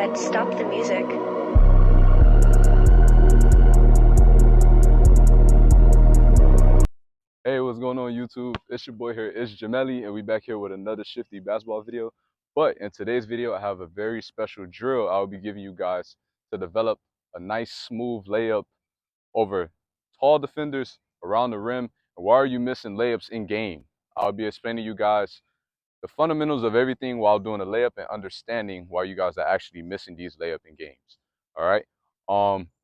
Dad, stop the music. Hey, what's going on YouTube? It's your boy here, it's Jameli, and we back here with another shifty basketball video. But in today's video, I have a very special drill I'll be giving you guys to develop a nice smooth layup over tall defenders around the rim. And why are you missing layups in game? I'll be explaining to you guys the fundamentals of everything while doing a layup and understanding why you guys are actually missing these layup in games. All right,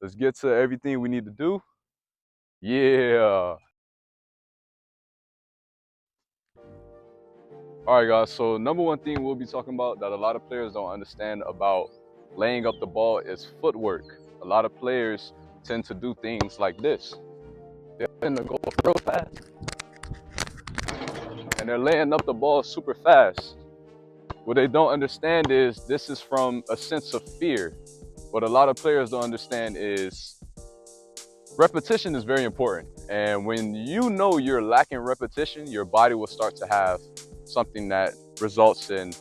let's get to everything we need to do. Yeah. All right, guys, so number one thing we'll be talking about that a lot of players don't understand about laying up the ball is footwork. A lot of players tend to do things like this. They tend to go real fast, and they're laying up the ball super fast. What they don't understand is this is from a sense of fear. What a lot of players don't understand is repetition is very important. And when you know you're lacking repetition, your body will start to have something that results in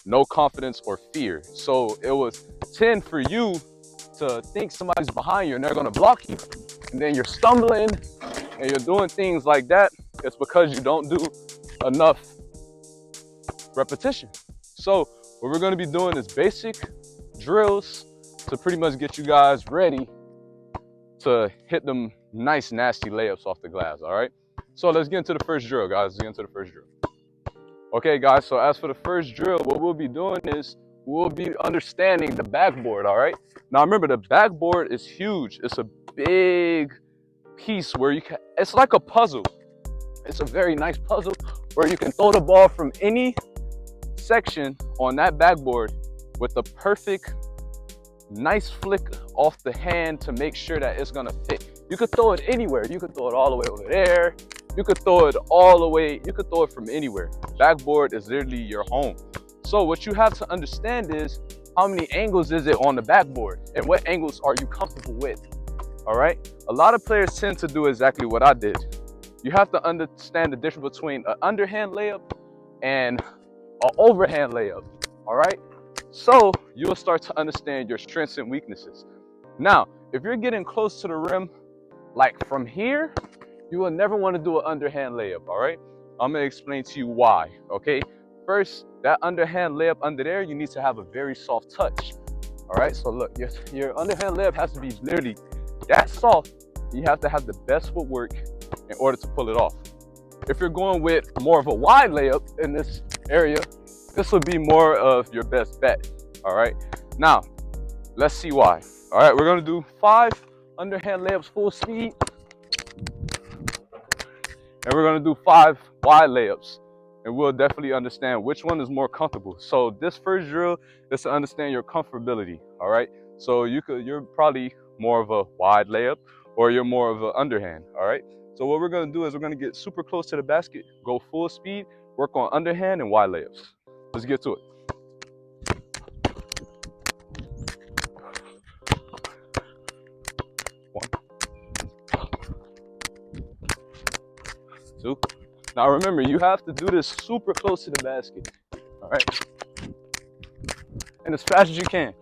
no confidence or fear. So it was 10 for you to think somebody's behind you and they're gonna block you. And then you're stumbling and you're doing things like that. It's because you don't do enough repetition. So what we're gonna be doing is basic drills to pretty much get you guys ready to hit them nice, nasty layups off the glass, all right? So let's get into the first drill, guys. Let's get into the first drill. Okay, guys, so as for the first drill, what we'll be doing is we'll be understanding the backboard, all right? Now, remember, the backboard is huge. It's a big piece where you can, it's like a puzzle. It's a very nice puzzle where you can throw the ball from any section on that backboard with the perfect, nice flick off the hand to make sure that it's gonna fit. You could throw it anywhere. You could throw it all the way over there. You could throw it all the way, you could throw it from anywhere. Backboard is literally your home. So what you have to understand is how many angles is it on the backboard and what angles are you comfortable with, all right? A lot of players tend to do exactly what I did. You have to understand the difference between an underhand layup and an overhand layup, all right? So you'll start to understand your strengths and weaknesses. Now, if you're getting close to the rim, like from here, you will never want to do an underhand layup, all right? I'm going to explain to you why, okay? First, that underhand layup under there, you need to have a very soft touch, all right? So look, your underhand layup has to be literally that soft. You have to have the best footwork in order to pull it off. If you're going with more of a wide layup in this area, this will be more of your best bet, all right? Now, let's see why. All right, we're going to do 5 underhand layups full speed. And we're gonna do 5 wide layups, and we'll definitely understand which one is more comfortable. So this first drill is to understand your comfortability, all right? So you're probably more of a wide layup, or you're more of an underhand, all right? So what we're gonna do is we're gonna get super close to the basket, go full speed, work on underhand and wide layups. Let's get to it. 1, 2. Now remember, you have to do this super close to the basket, all right? And as fast as you can.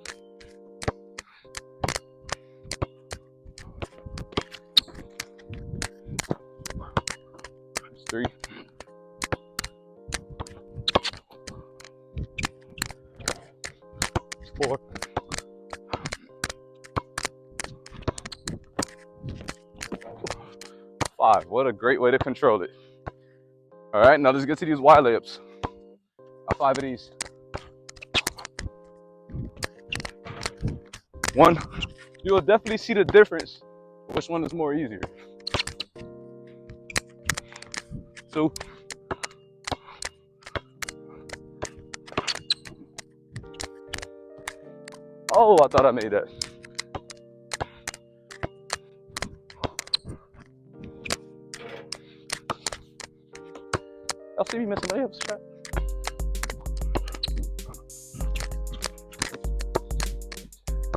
3. 4. 5. What a great way to control it. All right, now let's get to these wide layups. Got 5 of these. 1. You will definitely see the difference. Which one is more easier? 2. 'Oh, I thought I made that. 3. Y'all see me missing layups, chat?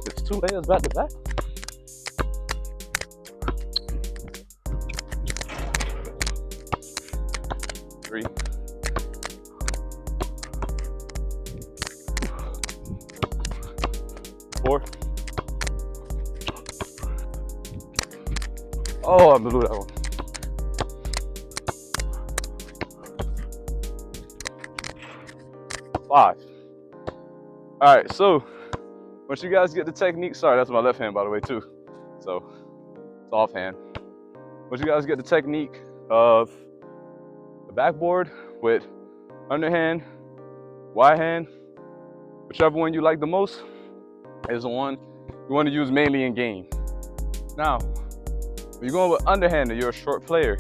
It's 2 layups back to back. 3. 4. 4. Oh, I blew that one. 5. All right, so once you guys get the technique, sorry, that's my left hand, by the way, too. So it's off hand. Once you guys get the technique of the backboard with underhand, wide hand, whichever one you like the most is the one you want to use mainly in game. Now, when you're going with underhand and you're a short player,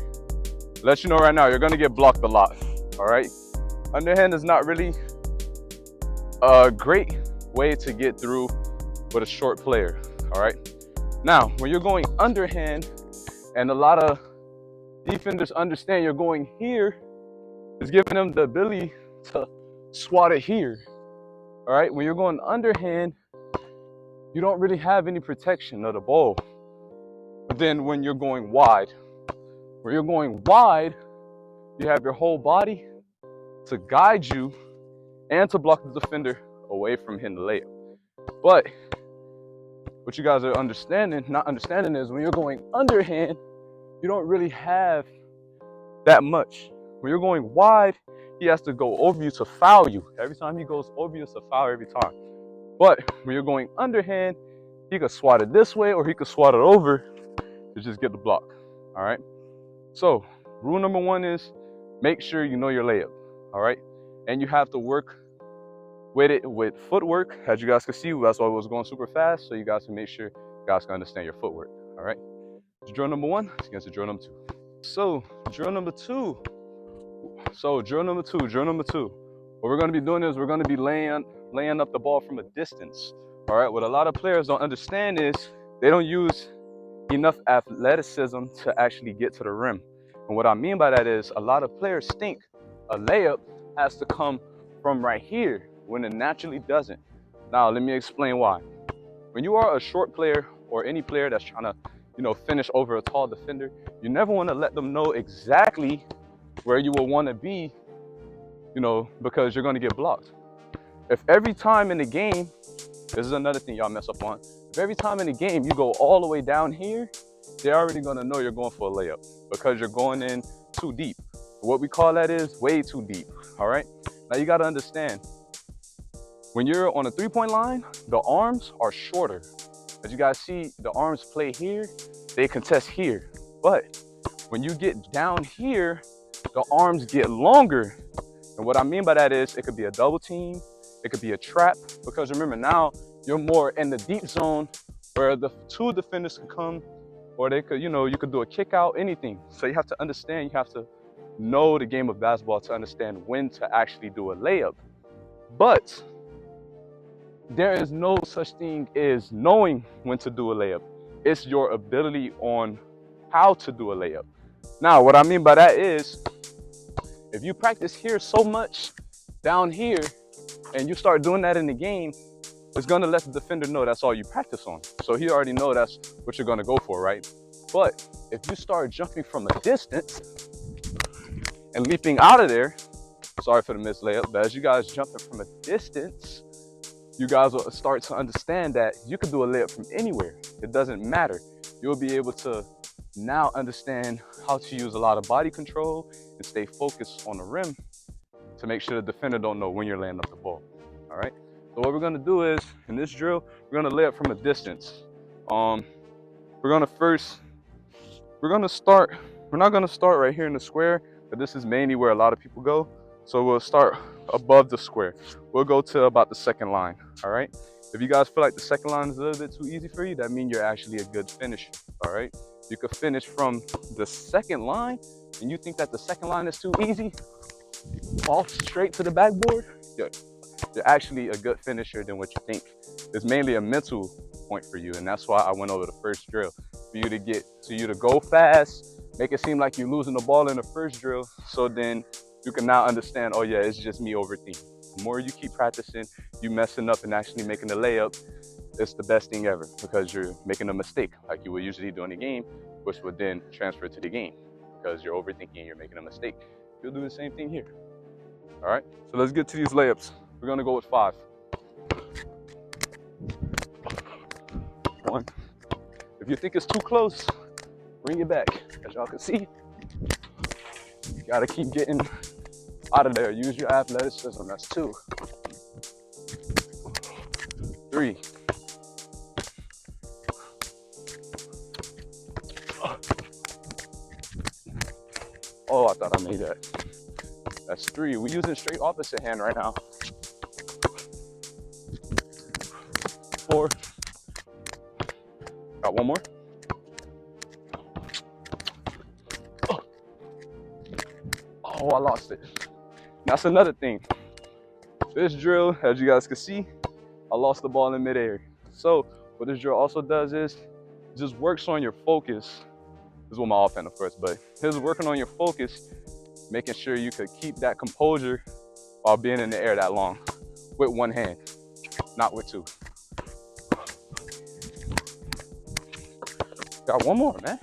let you know right now, you're going to get blocked a lot, all right? Underhand is not really a great way to get through with a short player, all right? Now, when you're going underhand, and a lot of defenders understand you're going here, it's giving them the ability to swat it here, all right? When you're going underhand, you don't really have any protection of the ball. But then when you're going wide, you have your whole body to guide you and to block the defender away from hitting the layup. But what you guys are not understanding is when you're going underhand, you don't really have that much. When you're going wide, he has to go over you to foul you. Every time he goes over you, it's a foul every time. But when you're going underhand, he could swat it this way or he could swat it over to just get the block, all right? So rule number 1 is make sure you know your layup, all right? And you have to work with it with footwork. As you guys can see, that's why I was going super fast, so you guys can make sure you guys can understand your footwork, all right? Drill number 1 is against drill number 2. So drill number two, what we're going to be doing is we're going to be laying up the ball from a distance, all right? What a lot of players don't understand is they don't use enough athleticism to actually get to the rim. And what I mean by that is a lot of players think a layup has to come from right here when it naturally doesn't. Now, let me explain why. When you are a short player or any player that's trying to, finish over a tall defender, you never want to let them know exactly where you will want to be, because you're going to get blocked. If every time in the game, this is another thing y'all mess up on, if every time in the game you go all the way down here, they're already going to know you're going for a layup because you're going in too deep. What we call that is way too deep, all right? Now you got to understand, when you're on a three-point line, the arms are shorter. As you guys see, the arms play here, they contest here. But when you get down here, the arms get longer. And what I mean by that is it could be a double team, it could be a trap, because remember now you're more in the deep zone where the 2 defenders can come, or they could, you could do a kick out, anything. So you have to understand, you have to know the game of basketball to understand when to actually do a layup. But there is no such thing as knowing when to do a layup. It's your ability on how to do a layup. Now, what I mean by that is, if you practice here so much down here, and you start doing that in the game, it's gonna let the defender know that's all you practice on. So he already know that's what you're gonna go for, right? But if you start jumping from a distance and leaping out of there, sorry for the missed layup, but as you guys jumping from a distance, you guys will start to understand that you can do a layup from anywhere. It doesn't matter. You'll be able to now understand how to use a lot of body control and stay focused on the rim to make sure the defender don't know when you're laying up the ball, all right? So what we're gonna do is, in this drill, we're gonna lay up from a distance. We're not gonna start right here in the square, but this is mainly where a lot of people go. So we'll start above the square. We'll go to about the second line, all right? If you guys feel like the second line is a little bit too easy for you, that means you're actually a good finisher, all right? You could finish from the second line, and you think that the second line is too easy, off straight to the backboard, you're actually a good finisher than what you think. It's mainly a mental point for you, and that's why I went over the first drill, for you to go fast, make it seem like you're losing the ball in the first drill, so then you can now understand, oh yeah, it's just me overthinking. The more you keep practicing, you messing up and actually making the layup, it's the best thing ever, because you're making a mistake like you would usually do in the game, which would then transfer to the game because you're overthinking and you're making a mistake. You'll do the same thing here. All right, so let's get to these layups. We're gonna go with 5. one. If you think it's too close, bring it back. As y'all can see, you gotta keep getting out of there. Use your athleticism. That's 2, 3. Oh, I thought I made that. That's 3. We're using straight opposite hand right now. 4. Got one more. Oh, I lost it. That's another thing. This drill, as you guys can see, I lost the ball in midair. So what this drill also does is just works on your focus. This is what my offhand, of course, but this is working on your focus, making sure you could keep that composure while being in the air that long with one hand, not with 2. Got one more, man.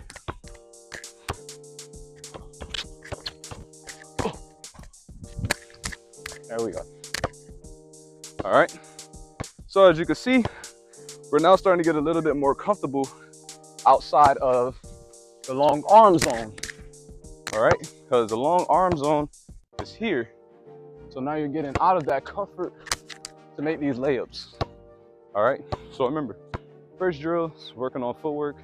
There we go. All right. So as you can see, we're now starting to get a little bit more comfortable outside of the long arm zone. All right, because the long arm zone is here. So now you're getting out of that comfort to make these layups. All right, so remember, first drill is working on footwork,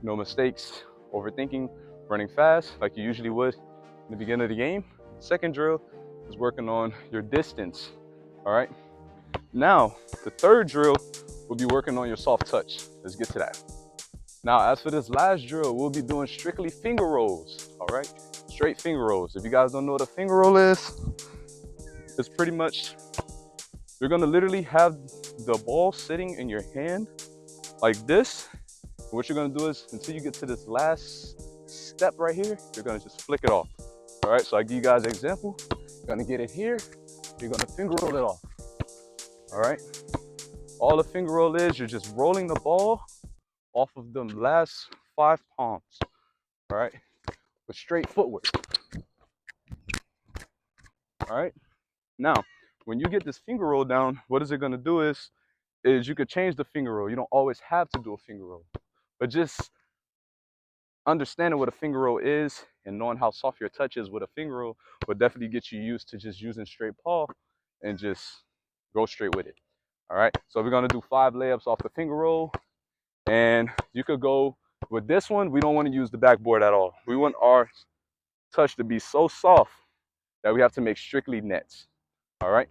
no mistakes, overthinking, running fast like you usually would in the beginning of the game. Second drill is working on your distance. All right, now the third drill will be working on your soft touch. Let's get to that. Now, as for this last drill, we'll be doing strictly finger rolls, all right? Straight finger rolls. If you guys don't know what a finger roll is, it's pretty much, you're gonna literally have the ball sitting in your hand like this. What you're gonna do is, until you get to this last step right here, you're gonna just flick it off, all right? So I give you guys an example. You're gonna get it here, you're gonna finger roll it off, all right? All the finger roll is, you're just rolling the ball off of them last 5 palms, all right, with straight footwork. All right, now when you get this finger roll down, what is it going to do is you could change the finger roll. You don't always have to do a finger roll, but just understanding what a finger roll is and knowing how soft your touch is with a finger roll will definitely get you used to just using straight paw and just go straight with it. All right, so we're going to do 5 layups off the finger roll. And you could go with this one. We don't want to use the backboard at all. We want our touch to be so soft that we have to make strictly nets. All right.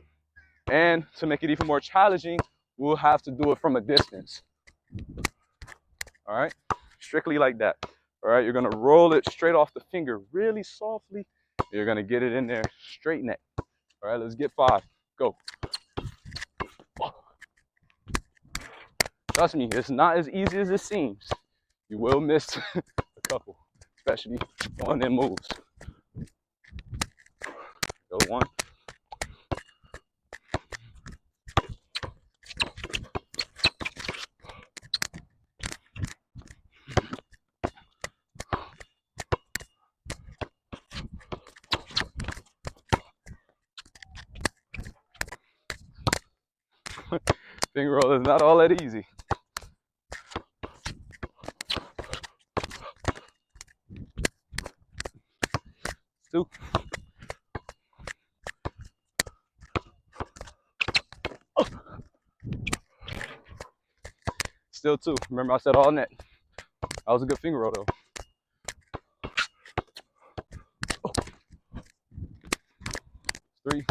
And to make it even more challenging, we'll have to do it from a distance. All right. Strictly like that. All right. You're going to roll it straight off the finger really softly. You're going to get it in there straight net. All right. Let's get 5. Go. Trust me, it's not as easy as it seems. You will miss a couple, especially on them moves. Go 1. Finger roll is not all that easy. 2. Oh. Still 2. Remember I said all net. That was a good finger roll though. Oh. 3.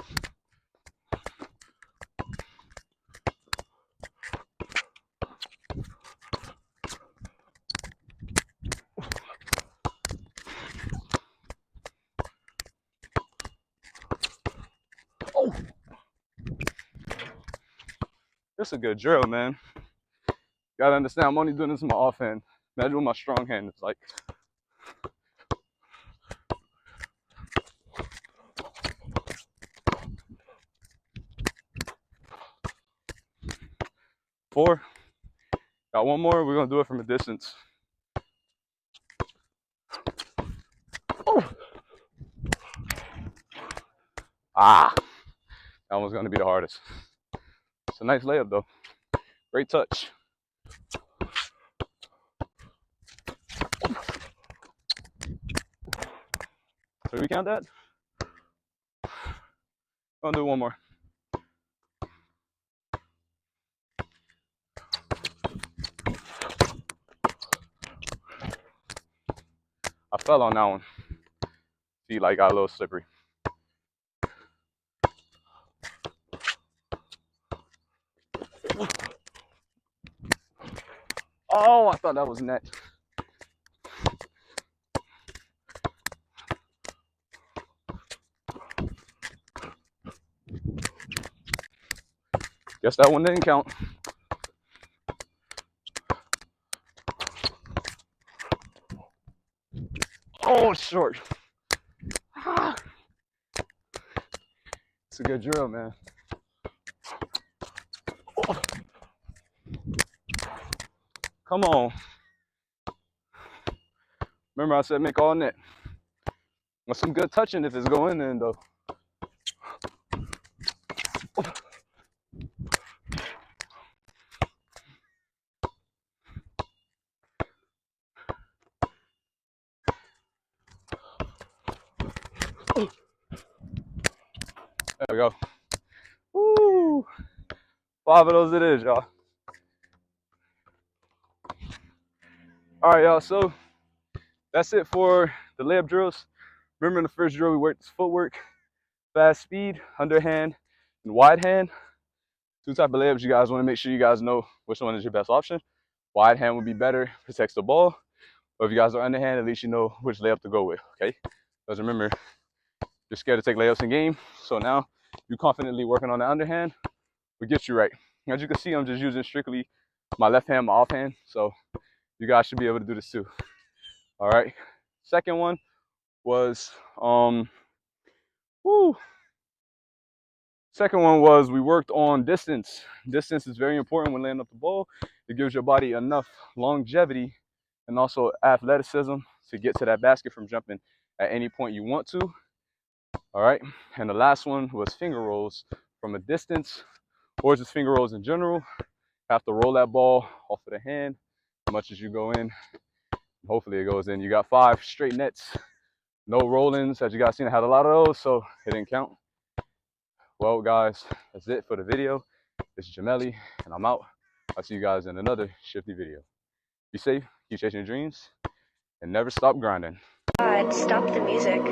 Oh. This is a good drill, man. You gotta understand, I'm only doing this with my offhand. Imagine with my strong hand, it's like. Four. Got one more. We're gonna do it from a distance. Oh. Ah, that one's gonna be the hardest. It's a nice layup though. Great touch. Did we count that? I'll do one more. I fell on that one. Feet like got a little slippery. Oh, I thought that was net. Guess that one didn't count. Oh, short. It's a good drill, man. Oh. Come on. Remember I said make all net. With some good touching if it's going in, though. Oh. There we go. Woo. 5 of those it is, y'all. All right, y'all. So that's it for the layup drills. Remember in the first drill, we worked this footwork, fast speed, underhand, and wide hand. 2 type of layups. You guys want to make sure you guys know which one is your best option. Wide hand would be better, protects the ball. But if you guys are underhand, at least you know which layup to go with, okay? Because remember, you're scared to take layups in game. So now you're confidently working on the underhand. What gets you right. As you can see, I'm just using strictly my left hand, my offhand. So you guys should be able to do this too. All right. Second one was Second one was we worked on distance. Distance is very important when laying up the ball. It gives your body enough longevity and also athleticism to get to that basket from jumping at any point you want to. All right. And the last one was finger rolls from a distance, or just finger rolls in general. Have to roll that ball off of the hand as much as you go in. Hopefully it goes in. You got 5 straight nets, no roll-ins. As you guys seen, I had a lot of those, so it didn't count. Well, guys, that's it for the video. This is Jameli, and I'm out. I'll see you guys in another Shifty video. Be safe, keep chasing your dreams, and never stop grinding. God, stop the music.